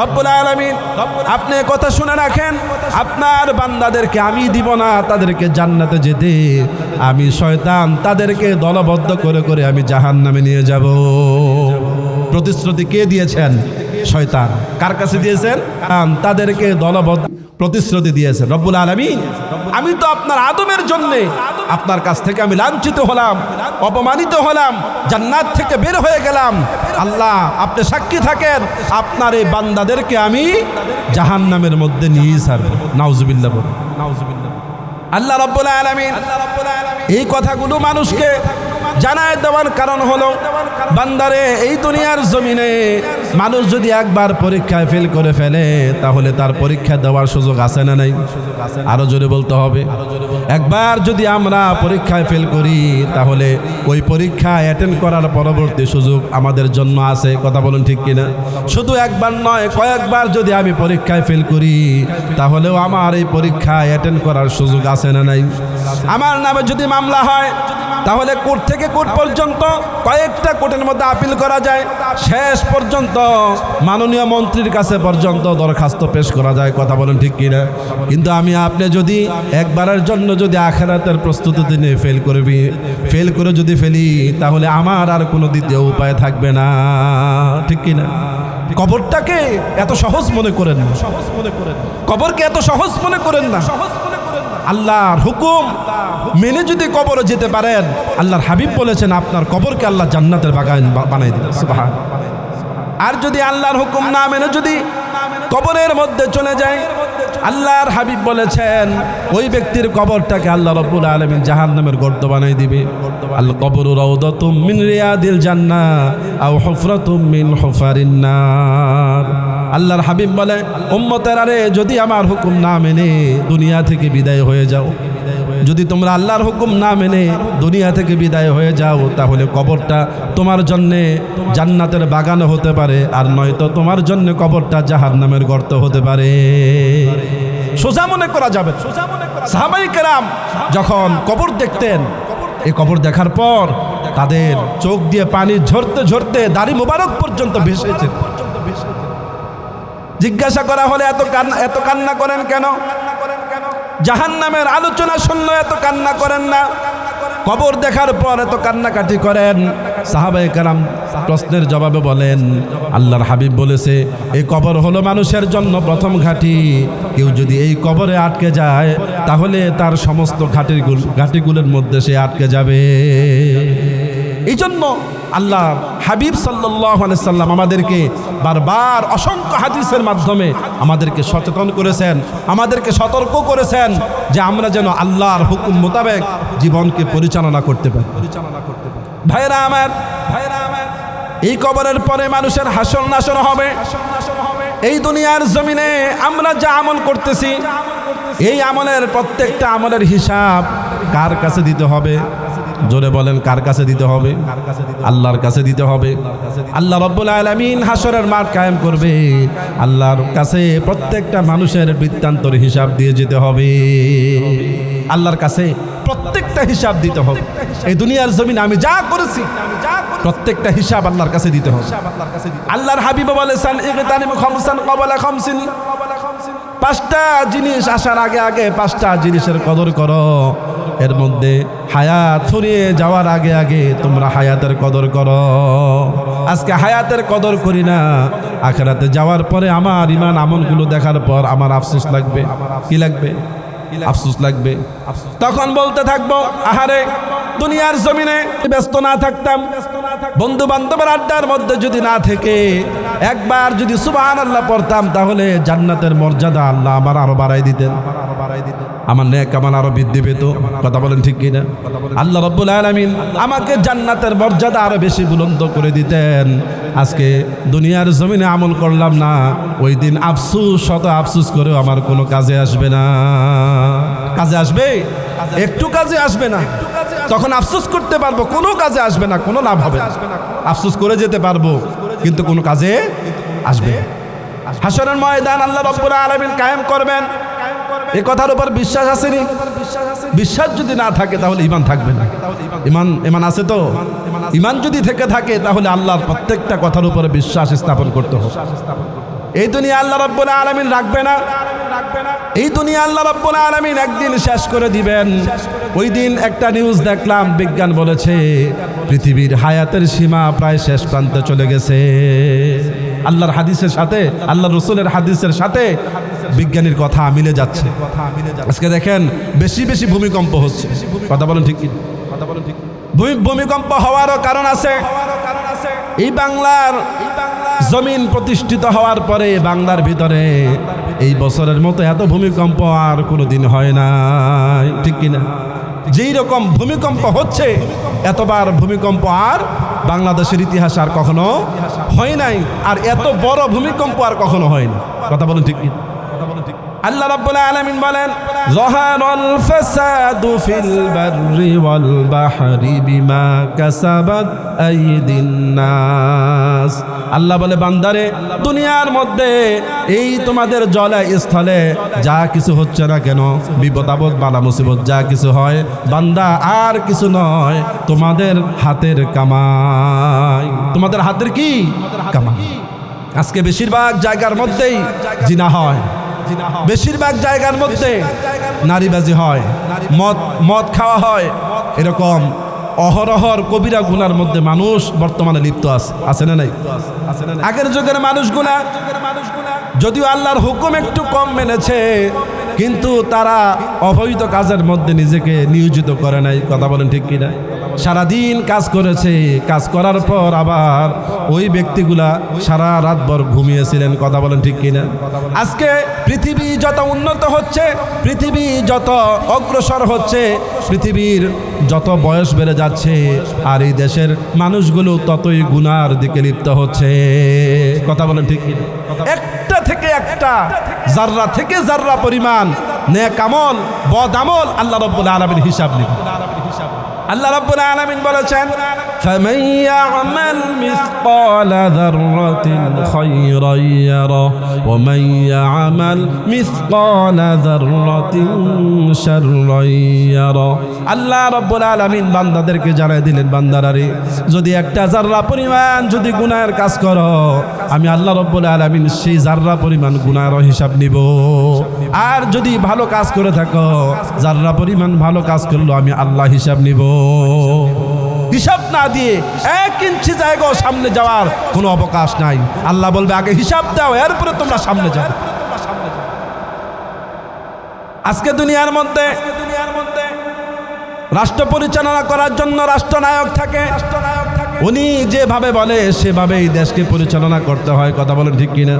রব্বুল আলামিন আপনি কথা শুনে রাখেন, আপনার বান্দাদেরকে আমি দিব না তাদেরকে জান্নাতে যেতে, আমি শয়তান তাদেরকে দলবদ্ধ করে করে আমি জাহান্নামে নিয়ে যাব। প্রতিশ্রুতি কে দিয়েছেন? শয়তান। কার কাছে দিয়েছেন? তাদেরকে দলবদ্ধ প্রতিশ্রুতি দিয়েছেন রব্বুল আলামিন। আমি তো আপনার আদমের জন্য আপনার কাছ থেকে আমি লাঞ্ছিত হলাম, অপমানিত হলাম, জান্নাত থেকে বের হয়ে গেলাম। আল্লাহ আপনি সাক্ষী থাকেন, আপনার এই বান্দাদেরকে আমি জাহান্নামের মধ্যে নিয়ে ছাড়ব। নাউজুবিল্লাহ, নাউজুবিল্লাহ। আল্লাহ রাব্বুল আলামিন এই কথাগুলো মানুষকে জানায় দেওয়ার কারণ হলো, বান্দারে এই দুনিয়ার জমিনে মানুষ যদি একবার পরীক্ষায় ফেল করে ফেলে, তাহলে তার পরীক্ষা দেওয়ার সুযোগ আছে না নাই? আরো জোরে বলতে হবে। একবার যদি আমরা পরীক্ষায় ফেল করি, তাহলে ওই পরীক্ষা অ্যাটেন্ড করার পরবর্তী সুযোগ আমাদের জন্য আছে। কথা বলুন ঠিক কিনা? শুধু একবার নয়, কয়েকবার যদি আমি পরীক্ষায় ফেল করি, তাহলেও আমার এই পরীক্ষা অ্যাটেন্ড করার সুযোগ আছে না নাই? আমার নামে যদি মামলা হয়, তাহলে কোর্ট থেকে কোর্ট পর্যন্ত কয়েকটা কোর্টের মধ্যে আপিল করা যায়, শেষ পর্যন্ত মাননীয় মন্ত্রীর কাছে পর্যন্ত দরখাস্ত পেশ করা যায়। কথা বলেন ঠিক কিনা? কিন্তু আমি আপনি যদি একবারের জন্য যদি আখিরাতের প্রস্তুতি নিয়ে ফেল করে যদি ফেলি, তাহলে আমার আর কোনো দ্বিতীয় উপায় থাকবে না, ঠিক কিনা? কবরটাকে এত সহজ মনে করেন না, কবরকে এত সহজ মনে করেন না। আল্লাহর হুকুম মেনে যদি কবরে যেতে পারেন, আল্লাহর হাবিব বলেছেন আপনার কবরকে আল্লাহ জান্নাতের বাগান বানাই দিবেন। সুবহানাল্লাহ। আর যদি আল্লাহর হুকুম না মেনে যদি কবরের মধ্যে চলে যায়, আল্লাহর হাবিব বলেছেন ওই ব্যক্তির কবরটাকে আল্লাহ রাব্বুল আলামিন জাহান্নামের গর্ত বানাই দিবে। আল কবরু রাউদাতুম মিন রিয়াদিল জান্নাহ আও হুফরাতুম মিন হুফারিন নার। আল্লাহর হাবিব বলে উম্মতেরা রে, যদি আমার হুকুম না মেনে দুনিয়া থেকে বিদায় হয়ে যাও, যদি তোমরা আল্লাহর হুকুম না মেনে দুনিয়া থেকে বিদায় হয়ে যাও, তাহলে কবরটা তোমার জন্যে জান্নাতের বাগানও হতে পারে, আর নয়তো তোমার জন্য কবরটা জাহান্নামের গর্ত হতে পারে। সোজা মনে করা যাবে। সাহাবায়ে কেরাম যখন কবর দেখতেন, এই কবর দেখার পর তাদের চোখ দিয়ে পানি ঝরতে ঝরতে দাড়ি মোবারক পর্যন্ত ভেসেছে। জিজ্ঞাসা করা হলে এত কান্না করেন কেন? জাহান্নামের আলোচনা শুনলে এত কান্না করেন না, কবর দেখার পর এত কান্নাকাটি করেন। সাহাবায়ে কেরাম প্রশ্নের জবাবে বলেন আল্লাহর হাবিব বলেছে এই কবর হলো মানুষের জন্য প্রথম ঘাঁটি। কেউ যদি এই কবরে আটকে যায়, তাহলে তার সমস্ত ঘাঁটিগুলোর মধ্যে সে আটকে যাবে। এই জন্য আল্লাহ হাবিব সাল্লাল্লাহু আলাইহি সাল্লাম আমাদেরকে বারবার অসংখ্য হাদিসের মাধ্যমে আমাদেরকে সচেতন করেছেন, আমাদেরকে সতর্ক করেছেন যে আমরা যেন আল্লাহর হুকুম মোতাবেক জীবনকে পরিচালনা করতে পারি। ভাইরা আমার, এই কবরের পরে মানুষের হাসর নাসর হবে। এই দুনিয়ার জমিনে আমরা যা আমল করতেছি, এই আমলের প্রত্যেকটা আমলের হিসাব কার কাছে দিতে হবে? জোরে বলেন, কার কাছে দিতে হবে? আল্লাহর কাছে দিতে হবে। আল্লাহ রাব্বুল আলামিন হাসরের মাঠ কায়েম করবে, আল্লাহর কাছে প্রত্যেকটা মানুষের বৃত্তান্তর হিসাব দিয়ে যেতে হবে। আল্লাহর কাছে প্রত্যেকটা হিসাব দিতে হবে। এই দুনিয়ার জমিনে আমি যা করেছি প্রত্যেকটা হিসাব আল্লাহর কাছে দিতে হবে। আল্লাহর হাবিব বলেছেন ইগতানিমু খামসান ক্বাবলা খামসিন, পাঁচটা জিনিস আসার আগে আগে পাঁচটা জিনিসের কদর করো। এর মধ্যে হায়াত ফুরিয়ে যাওয়ার আগে আগে তোমরা হায়াতের কদর করো। আজকে হায়াতের কদর করি না, আখিরাতে যাওয়ার পরে আমার ইমান আমলগুলো দেখার পর আমার আফসোস লাগবে। কি লাগবে? আফসোস লাগবে। তখন বলতে থাকবো আহারে, দুনিয়ার জমিনে ব্যস্ত না থাকতাম, বন্ধু বান্ধবের আড্ডার মধ্যে যদি না থেকে একবার যদি সুবহানাল্লাহ পড়তাম, তাহলে জান্নাতের মর্যাদা আল্লাহ আমার আরো বাড়াই দিতেন, আমার নেক আমার আরো বৃদ্ধি পেত। কথা বলেন ঠিক কিনা? আল্লাহ রাব্বুল আলামিন আমাকে জান্নাতের মর্যাদা আরো বেশি বুলন্দ করে দিতেন। আজকে দুনিয়ার জমিনে আমল করলাম না, ওই দিন আফসোস, শত আফসোস করেও আমার কোনো কাজে আসবে না। কাজে আসবে? একটু কাজে আসবে না। তখন আফসোস করতে পারবো, কোনো কাজে আসবে না, কোনো লাভ হবে না। আফসোস করে যেতে পারবো, কিন্তু কোনো কাজে আসবে না। হাসরের ময়দান আল্লাহ রাব্বুল আলামিন কায়েম করবেন, এই কথার উপর বিশ্বাস আসেনি? বিশ্বাস যদি না থাকে তাহলে ঈমান থাকবে না। ঈমান আছে তো? ঈমান যদি থেকে থাকে তাহলে আল্লাহর প্রত্যেকটা কথার উপরে বিশ্বাস স্থাপন করতে হবে। এই দুনিয়া আল্লাহ রাব্বুল আলামিন রাখবে না, এই দুনিয়া আল্লাহ রাব্বুল আলামিন একদিন শেষ করে দিবেন। ওই দিন একটা নিউজ দেখলাম, বিজ্ঞান বলেছে পৃথিবীর হায়াতের সীমা প্রায় শেষ প্রান্তে চলে গেছে। আল্লাহর হাদিসের সাথে, আল্লাহর রাসূলের হাদিসের সাথে বিজ্ঞানীর কথা মিলে যাচ্ছে। আজকে দেখেন বেশি বেশি ভূমিকম্প হচ্ছে। কথা বলেন ঠিক কি? ভূমিকম্প হওয়ারও কারণ আছে। এই বাংলার জমিন প্রতিষ্ঠিত হওয়ার পরে বাংলার ভিতরে এই বছরের মতো এত ভূমিকম্প আর কোনোদিন হয় না, ঠিক কিনা? যেই রকম ভূমিকম্প হচ্ছে, এতবার ভূমিকম্প আর বাংলাদেশের ইতিহাস আর কখনো হয় নাই, আর এত বড় ভূমিকম্প আর কখনো হয়নি। কথা বলেন ঠিক কি? আল্লাহ রাব্বুল আলামিন বলেন যাহারাল ফাসাদু ফিল বাররি ওয়াল বাহরি বিমা কাসাবাত আইদিন নাস। আল্লাহ বলে বান্দারে, দুনিয়ার মধ্যে এই তোমাদের জলে স্থলে যা কিছু হচ্ছে না কেন, বিপদ আপদ বালা মুসিবত যা কিছু হয়, বান্দা আর কিছু নয়, তোমাদের হাতের কামাই। তোমাদের হাতের কি কামাই? আজকে বেশিরভাগ জায়গার মধ্যেই জিনা হয়, বেশিরভাগ জায়গার মধ্যে নারীবাজি হয়, মদ খাওয়া হয়, এরকম অহরহর কবিরা গুনার মধ্যে মানুষ বর্তমানে লিপ্ত আছে না নাই? আগের যুগের মানুষগুলা যদিও আল্লাহর হুকুম একটু কম মেনেছে, কিন্তু তারা অবৈধ কাজের মধ্যে নিজেকে নিয়োজিত করে নাই। কথা বলেন ঠিক কিনা? সারাদিন কাজ করেছে, কাজ করার পর আবার ওই ব্যক্তিগুলা সারা রাতভর ঘুমিয়েছিলেন। কথা বলেন ঠিক কিনা? আজকে পৃথিবী যত উন্নত হচ্ছে, পৃথিবী যত অগ্রসর হচ্ছে, পৃথিবীর যত বয়স বেড়ে যাচ্ছে, আর এই দেশের মানুষগুলো ততই গুনার দিকে লিপ্ত হচ্ছে। কথা বলেন ঠিক কিনা? একটা থেকে একটা, জাররা থেকে জাররা পরিমাণ নেক আমল বদ আমল আল্লাহ রাব্বুল আলামিন হিসাব নেবেন। আল্লাহ রাব্বুল আলামিন বলেছেন, فمن يعمل مثقال ذرة خيرا يره ومن يعمل مثقال ذرة شرا يره। আল্লাহ রাব্বুল আলামিন বান্দাদেরকে জানাই দিলেন, বান্দারা রে, যদি একটা জাররা পরিমাণ যদি গুনাহের কাজ করো, আমি আল্লাহ রাব্বুল আলামিন সেই জাররা পরিমাণ গুনাহের হিসাব নিব। আর যদি ভালো কাজ করে থাকো, জাররা পরিমাণ ভালো কাজ করলো আমি আল্লাহ হিসাব নিব। হিসাব না দিয়ে 1 ইঞ্চি জায়গাও সামনে যাওয়ার কোনো অবকাশ নাই। আল্লাহ বলবে আগে হিসাব দাও, এরপরে তোমরা সামনে যাও। আজকে দুনিয়ার মধ্যে রাষ্ট্র পরিচালনা করার জন্য রাষ্ট্রনায়ক থাকে, উনি যেভাবে বলে সেভাবেই দেশকে পরিচালনা করতে হয়। কথা বলেন ঠিক কিনা?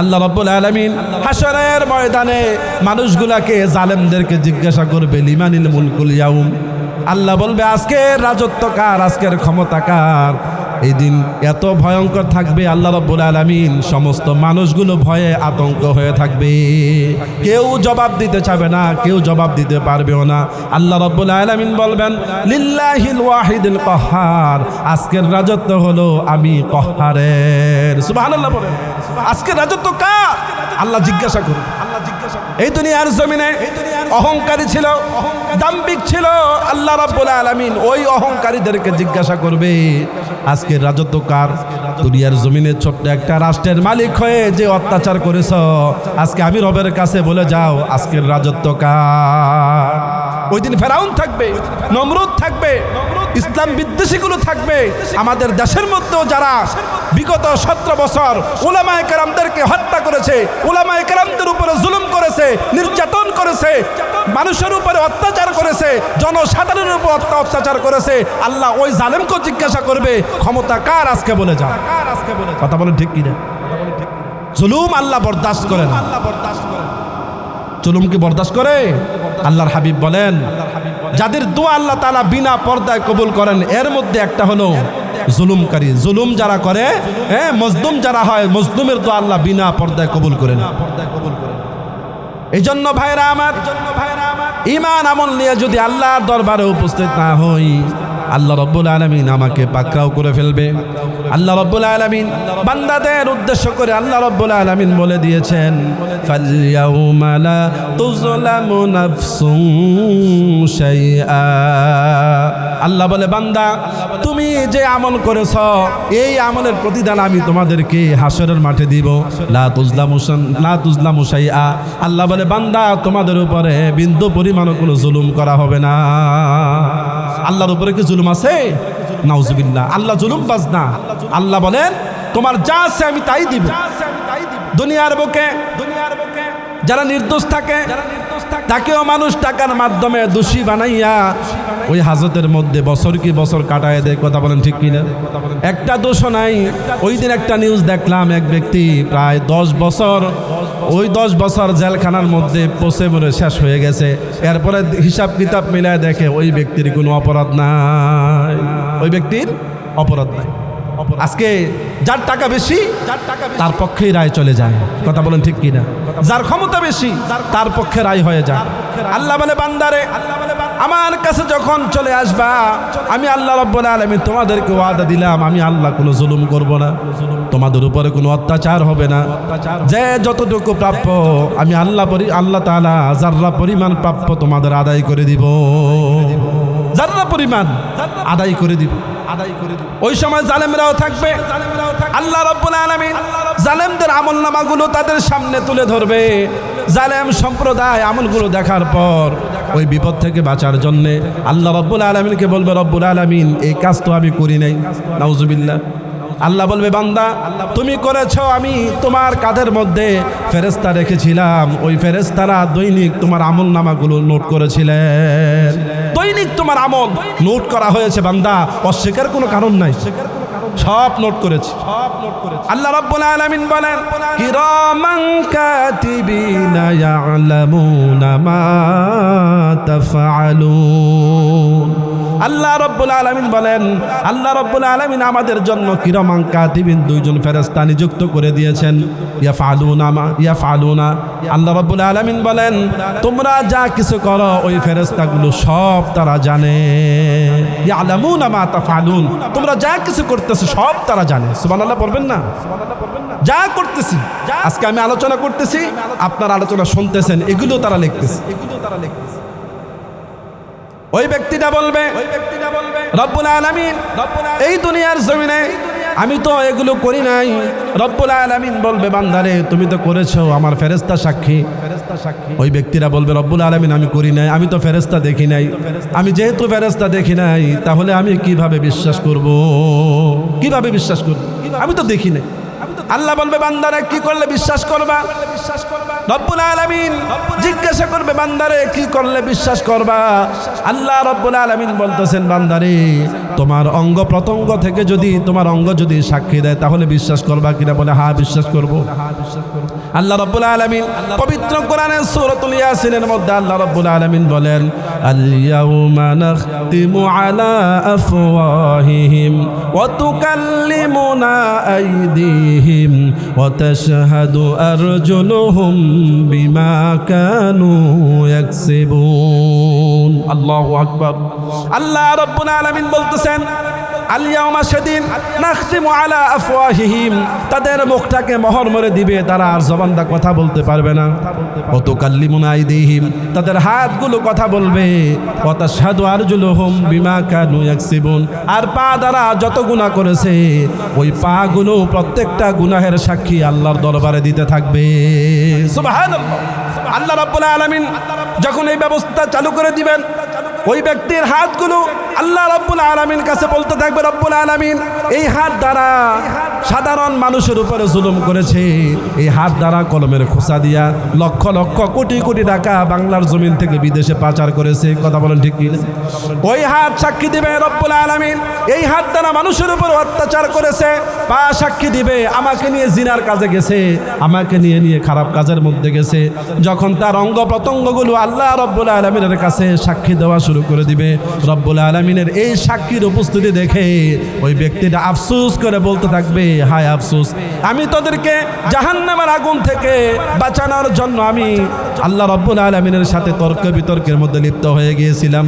আল্লাহ রাব্বুল আলামিন হাশরের ময়দানে মানুষগুলাকে, জালেমদেরকে জিজ্ঞাসা করবে, লিমানিল মুলকুল ইয়াউম। আল্লাহ বলবে আজকের রাজত্ব কার, আজকের ক্ষমতা কার? এই দিন এত ভয়ঙ্কর থাকবে, আল্লাহ রাব্বুল আলামিন সমস্ত মানুষগুলো ভয়ে আতঙ্ক হয়ে থাকবে। কেউ জবাব দিতে চাবে না, কেউ জবাব দিতে পারবেও না। আল্লাহ রাব্বুল আলামিন বলবেন, লিল্লাহিল ওয়াহিদুল কাহ্হার, আজকের রাজত্ব হলো আমি কহ্হারের। সুবহানাল্লাহ বলেন, আজকের রাজত্ব কার? আল্লাহ জিজ্ঞাসা করুন। এই দুনিয়ার জমিনে অহংকারী ছিল, দাম্ভিক ছিল, আল্লাহ রাব্বুল আলামিন ওই অহংকারীদেরকে জিজ্ঞাসা করবে আজকের রাজত্ব কার? দুনিয়ার জমিনে ছোট্ট একটা রাষ্ট্রের মালিক হয়ে যে অত্যাচার করেছ, আজকে আমি রবের কাছে বলে যাও আজকের রাজত্ব কার? ওই দিন ফেরাউন থাকবে, নমরুদ থাকবে, ইসলাম বিদ্বেষীগুলো থাকবে। আমাদের দেশের মধ্যেও যারা বিগত 17 বছর উলামায়ে কেরামদেরকে হত্যা করেছে, উলামায়ে কেরামদের উপরে জুলুম করেছে, নির্যাতন করেছে, মানুষের উপরে অত্যাচার করেছে, জনসাধারণের উপর অত্যাচার করেছে, আল্লাহ ওই জালেমকে জিজ্ঞাসা করবে ক্ষমতা কার? আজকে বলে যাও। কথা বলেন ঠিক কিনা? জুলুম আল্লাহ বরদাস্ত করে না। জুলুম কি বরদাস্ত করে? আল্লাহর হাবিব বলেন, যাদের দোয়া আল্লাহ তাআলা বিনা পর্দায় কবুল করেন, এর মধ্যে একটা হলো জুলুমকারী। জুলুম যারা করে, মজলুম যারা হয়, মজলুমের দোয়া আল্লাহ বিনা পর্দায় কবুল করেন। এই জন্য ভাইরা আমার, ঈমান আমল নিয়ে যদি আল্লাহর দরবারে উপস্থিত না হই, আল্লাহ রাব্বুল আলামিন আমাকে পাকড়াও করে ফেলবে। আল্লাহ রাব্বুল আলামিন বান্দাদের উদ্দেশ্য করে আল্লাহ রাব্বুল আলামিন বলে দিয়েছেন, ফালইয়াউমা লা তুযলামু নাফসুন শাইআ। আল্লাহ বলে, বান্দা তুমি যে আমল করেছ, এই আমলের প্রতিদান আমি তোমাদেরকে হাসরের মাঠে দিব। লা তুযলামু শাইআ। আল্লাহ বলে, বান্দা তোমাদের উপরে বিন্দু পরিমাণও কোনো জুলুম করা হবে না। আল্লাহর উপরে কি জুলুম আছে? নাউজুবিল্লাহ। আল্লাহ জুলুম বাজ না। আল্লাহ বলেন, তোমার যা আছে আমি তাই দিব। দুনিয়ার বুকে যারা নির্দোষ থাকে, তাকেও মানুষ টাকার মাধ্যমে দোষী বানাইয়া ওই হাজতের মধ্যে বছর কি বছর কাটায় দেয়। কথা বলেন ঠিক কিনা? একটা দোষও নাই। ওই দিন একটা নিউজ দেখলাম, এক ব্যক্তি প্রায় 10 বছর, ওই 10 বছর জেলখানার মধ্যে পচে মরে শেষ হয়ে গেছে। এরপরে হিসাব কিতাব মিলায় দেখে ওই ব্যক্তির কোনো অপরাধ নাই, ওই ব্যক্তির অপরাধ নাই। আজকে যার টাকা বেশি তার পক্ষেই রায় চলে যায়। কথা বলেন ঠিক কিনা? যার ক্ষমতা বেশি তার পক্ষে রায় হয়ে যায়। আল্লাহ বলে, বান্দারে আমার কাছে যখন চলে আসবা, আমি আল্লাহ রাব্বুল আলামিন তোমাদেরকে ওয়াদা দিলাম, আমি আল্লাহ কোনো জুলুম করব না, তোমাদের উপরে কোনো অত্যাচার হবে না। যে যতটুকু প্রাপ্য আমি আল্লাহ তাআলা জাররা পরিমাণ প্রাপ্য তোমাদের আদায় করে দিব। যারা পরিমাণ আদায় করে দিব। ওই সময় জালেমরাও থাকবে। আল্লাহ রাব্বুল আলামিন জালেমদের আমলনামাগুলো তাদের সামনে তুলে ধরবে। জালেম সম্প্রদায় আমলগুলো দেখার পর ওই বিপদ থেকে বাঁচার জন্য আল্লাহ রাব্বুল আলামিনকে বলবে, রব্বুল আলামিন এই কাজ তো আমি করি নাই। নাউজুবিল্লাহ। আল্লাহ বলবে, বান্দা তুমি করেছো, আমি তোমার কাঁধের মধ্যে ফেরেশতা রেখেছিলাম। ওই ফেরেশতারা দৈনিক তোমার আমলনামাগুলো নোট করেছিলেন। দৈনিক তোমার আমল নোট করা হয়েছে বান্দা, অস্বীকার কোনো কারণ নাই, সব নোট করেছে। আল্লাহ রাব্বুল আলামিন বলেন, কিরামান কাতিবিনা ইয়ালামুনা মা তাফআলুন। আল্লাহ রাব্বুল আলামিন বলেন, আল্লাহ রাব্বুল আলামিন আমাদের জন্য কিরামান কাতিবিন দুইজন ফেরেশতা নিযুক্ত করে দিয়েছেন। ইয়াফআলুনা। আল্লাহ রাব্বুল আলামিন বলেন, তোমরা যা কিছু করো ওই ফেরেশতাগুলো সব তারা জানে। ইয়ালামুনা মা তাফআলুন। তোমরা যা কিছু করতেছো সব তারা জানে। সুবহানাল্লাহ পড়বেন না? যা করতেছি, আজকে আমি আলোচনা করতেছি, আপনারা আলোচনা শুনতেছেন, এগুলো তারা লিখতেছে। ওই ব্যক্তিটা বলবে, রব্বুল আলামিন এই দুনিয়ার জমিনে আমি তো এগুলো করি নাই। রব্বুল আলামিন বলবে, বান্দারে তুমি তো করেছো, আমার ফেরেশতা সাক্ষী। ওই ব্যক্তিরা বলবে, রব্বুল আলামিন আমি করি নাই, আমি তো ফেরেশতা দেখি নাই। আমি যেহেতু ফেরেশতা দেখি নাই, তাহলে আমি কিভাবে বিশ্বাস করব? কিভাবে বিশ্বাস করব? আমি তো দেখি নাই। আল্লাহ বলবে, বান্দারে কি করলে বিশ্বাস করবা? রব্বুল আলামিন জিজ্ঞাসা করবে, বান্দারে কি করলে বিশ্বাস করবা? আল্লাহ রব্বুল আলামিন বলতেছেন, বান্দারে তোমার অঙ্গ প্রত্যঙ্গ থেকে যদি তোমার অঙ্গ যদি সাক্ষী দেয় তাহলে বিশ্বাস করবা কিনা? বলে হ্যাঁ বিশ্বাস করব। আল্লাহ রব্বুল আলামিন পবিত্র কোরআনের সূরাতুল ইয়াসিনের মধ্যে আল্লাহ রব্বুল আলামিন বলেন, আল ইয়াউমা নাখতিমু আলা আফওয়াহিহিম ওয়া তুকাল্লিমুনা আইদিহিম ওয়া তাশহাদু আরজুলুহুম বিমা কানু ইয়াকসিবুন। আল্লাহু আকবার। আল্লাহ রাব্বুল আলামিন বলতেছেন, আল ইয়াউমা সেদিন নাখতিমু আলা আফওয়াহিহিম, তাদের মুখটাকে মোহর মেরে দিবে, তারা আর জবানটা কথা বলতে পারবে না। ওয়া তুকাল্লিমুনা আইদিহিম, তাদের হাতগুলো কথা বলবে। ওয়া তাশহাদু আরজুলুহুম বিমা কানু ইয়াকসিবুন, আর পা দ্বারা যত গুনাহ করেছে ওই পাগুলো প্রত্যেকটা গুনাহের সাক্ষী আল্লাহর দরবারে দিতে থাকবে। সুবহানাল্লাহ। আল্লাহ রাব্বুল আলামিন যখন এই ব্যবস্থা চালু করে দিবেন, ওই ব্যক্তির হাতগুলো আল্লাহ রাব্বুল আলামিন কাছে বলতে থাকবে, রব্বুল আলামিন এই হাত দ্বারা সাধারণ মানুষের উপরে জুলুম করেছে, এই হাত দ্বারা কলমের খোসা দিয়া লক্ষ লক্ষ কোটি কোটি টাকা বাংলার জমিন থেকে বিদেশে পাচার করেছে। কথা বলেন ঠিক কি? ওই হাত সাক্ষী দিবে, রব্বুল আলামিন এই হাত দ্বারা মানুষের উপর অত্যাচার করেছে। পা সাক্ষী দিবে, আমাকে নিয়ে জিনার কাজে গেছে, আমাকে নিয়ে খারাপ কাজের মধ্যে গেছে। যখন তার অঙ্গ প্রত্যঙ্গগুলো আল্লাহ রব্বুল আলামিনের কাছে সাক্ষী দেওয়া শুরু করে দিবে, রব্বুল আলামিনের এই সাক্ষীর উপস্থিতি দেখে ওই ব্যক্তিটা আফসোস করে বলতে থাকবে, হায় আফসোস, আমি তোদেরকে জাহান্নামের আগুন থেকে বাঁচানোর জন্য আমি আল্লাহ রব্বুল আলামিনের সাথে তর্ক বিতর্কের মধ্যে লিপ্ত হয়ে গিয়েছিলাম।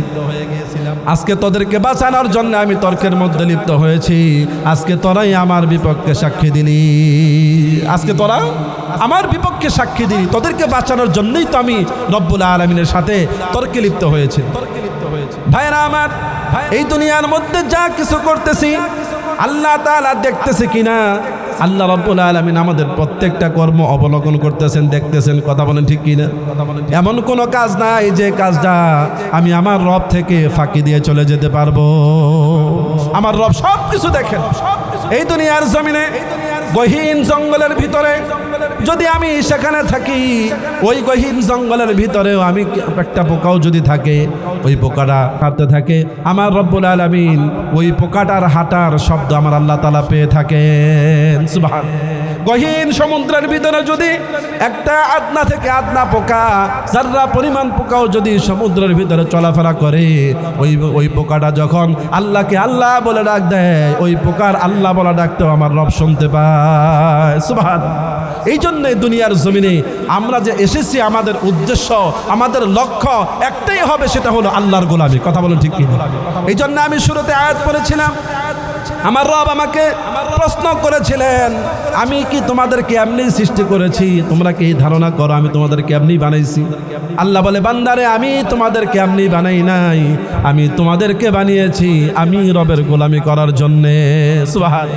আজকে তোদেরকে বাঁচানোর জন্য আমি তর্কের মধ্যে লিপ্ত হয়েছি। আজকে তোরাই আমার বিপক্ষে সাক্ষী দিলি, আজকে তোরা আমার বিপক্ষে সাক্ষী দিলি, তোদেরকে বাঁচানোর জন্যই তো আমি রব্বুল আলামিনের সাথে তর্কে লিপ্ত হয়েছি। ভাইরা আমার, এই দুনিয়ার মধ্যে যা কিছু করতেছি আল্লাহ তাআলা দেখতেছে কিনা? আল্লাহ রাব্বুল আলামিন আমাদের প্রত্যেকটা কর্ম অবলোকন করতেছেন, দেখতেছেন। কথা বলেন ঠিক কিনা? এমন কোনো কাজ নাই যে কাজটা আমি আমার রব থেকে ফাঁকি দিয়ে চলে যেতে পারবো। আমার রব সব কিছু দেখেন। এই দুনিয়ার জমিনে গহীন জঙ্গলের ভিতরে যদি আমি সেখানে থাকি, ওই গহীন জঙ্গলের ভিতরেও আমি একটা পোকাও যদি থাকে, ওই পোকাটা হাঁটতে থাকে, আমার রব্বুল আলামিন ওই পোকাটার হাঁটার শব্দ আমার আল্লাহ তাআলা পেয়ে থাকেন। সুবহানাল্লাহ। গহীন সমুদ্রের ভিতরে যদি একটা আদনা থেকে আদনা পোকা, যারা পরিমাণ পোকাও যদি সমুদ্রের ভিতরে চলাফেরা করে, ওই পোকাটা যখন আল্লাহকে আল্লাহ বলে ডাক দেয়, ওই পোকার আল্লাহ বলা ডাকতেও আমার রব শুনতে পায়। সুবহানাল্লাহ। এই জন্য দুনিয়ার জমিনে আমরা যে এসেছি, আমাদের উদ্দেশ্য, আমাদের লক্ষ্য একটাই হবে, সেটা হলো আল্লাহর গোলামি। কথা বলেন ঠিক কি? এই জন্য আমি শুরুতে আয়াত পড়েছিলাম, আমার রব আমাকে প্রশ্ন করেছিলেন, আমি কি তোমাদেরকে এমনি সৃষ্টি করেছি? তোমরা কি ধারণা করো আমি তোমাদেরকে এমনি বানাইছি? আল্লাহ বলে, বান্দারে আমি তোমাদেরকে এমনি বানাই নাই, আমি তোমাদেরকে বানিয়েছি আমি রবের গোলামি করার জন্যে। সুবহান।